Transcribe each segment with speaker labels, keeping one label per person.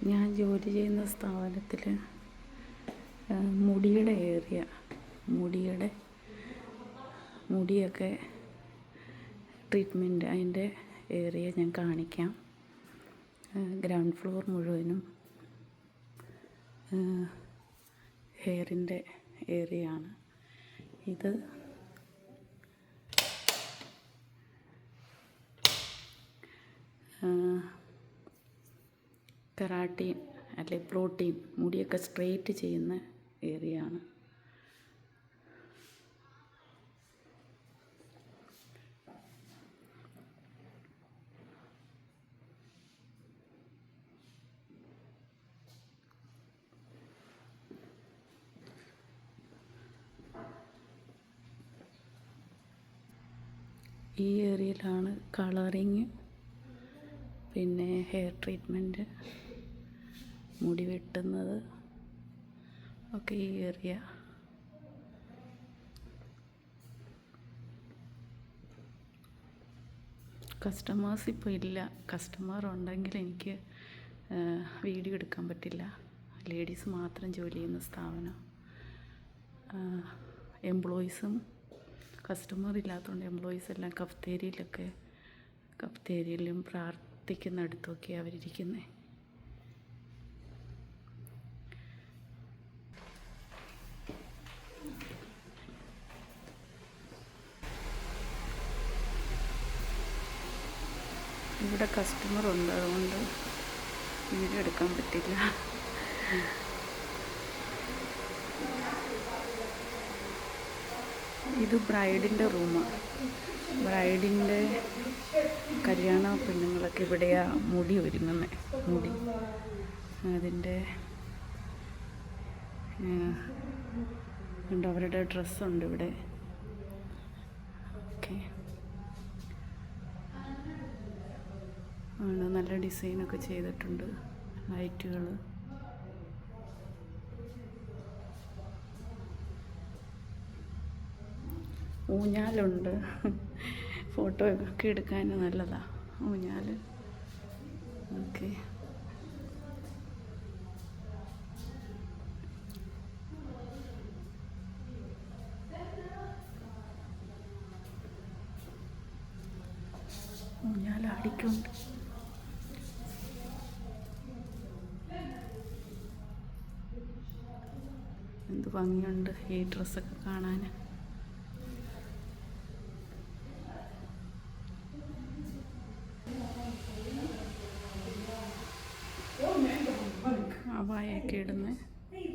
Speaker 1: ഞാൻ ജോലി ചെയ്യുന്ന സ്ഥാപനത്തിൽ മുടിയുടെ ഏരിയ, മുടിയൊക്കെ ട്രീറ്റ്മെൻറ്റ്, അതിൻ്റെ ഏരിയ ഞാൻ കാണിക്കാം. ഗ്രൗണ്ട് ഫ്ലോർ മുഴുവനും ഹെയറിൻ്റെ ഏരിയ ആണ്. ഇത് കെരാട്ടിൻ അല്ലെ പ്രോട്ടീൻ, മുടിയൊക്കെ സ്ട്രെയിറ്റ് ചെയ്യുന്ന ഏരിയ ആണ്. ഈ ഏരിയയിലാണ് കളറിങ്, പിന്നെ ഹെയർ ട്രീറ്റ്മെൻറ്റ്, മുടി വെട്ടുന്നത് ഒക്കെ ഈ ഏരിയ. കസ്റ്റമേഴ്സ് ഇപ്പോൾ ഇല്ല. കസ്റ്റമർ ഉണ്ടെങ്കിൽ എനിക്ക് വീഡിയോ എടുക്കാൻ പറ്റില്ല. ലേഡീസ് മാത്രം ജോലി ചെയ്യുന്ന സ്ഥാപനം. എംപ്ലോയീസും കസ്റ്റമർ ഇല്ലാത്തതുകൊണ്ട് എംപ്ലോയീസ് എല്ലാം കഫ്തേരിയയിലും പ്രാർത്ഥിക്കുന്നിടത്തൊക്കെയാണ് അവരിയ്ക്കുന്നത്. ഇവിടെ കസ്റ്റമർ ഉണ്ട്, അതുകൊണ്ട് വീഡിയോ എടുക്കാൻ പറ്റില്ല. ഇത് ബ്രൈഡിൻ്റെ റൂമാണ്. ബ്രൈഡിൻ്റെ കല്യാണ പെണ്ണുങ്ങളൊക്കെ ഇവിടെയാണ് മുടി ഒരുങ്ങുന്നത്. അതിൻ്റെ ഉണ്ട്, അവരുടെ ഡ്രസ്സുണ്ട് ഇവിടെ. ഓക്കെ, ആണ്, നല്ല ഡിസൈനൊക്കെ ചെയ്തിട്ടുണ്ട്, ലൈറ്റുകൾ. ഊഞ്ഞാലുണ്ട്, ഫോട്ടോ ഒക്കെ എടുക്കാൻ നല്ലതാണ് ഊഞ്ഞാൽ. ഓക്കെ, ഊഞ്ഞാലാടിക്കുണ്ട്. എന്ത് ഭംഗിയുണ്ട് ഈ ഡ്രസ്സൊക്കെ കാണാൻ. അബായൊക്കെ ഇടുന്ന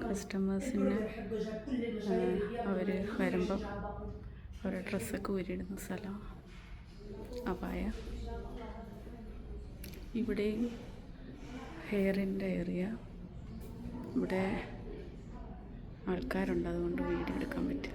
Speaker 1: കസ്റ്റമേഴ്സിന് അവർ വരുമ്പം അവരുടെ ഡ്രസ്സൊക്കെ ഊരിയിടുന്ന സ്ഥലം അബായ. ഇവിടെയും ഹെയറിൻ്റെ ഏരിയ. ഇവിടെ ആൾക്കാരുണ്ട്, അതുകൊണ്ട് വീഡിയോ എടുക്കാൻ പറ്റും.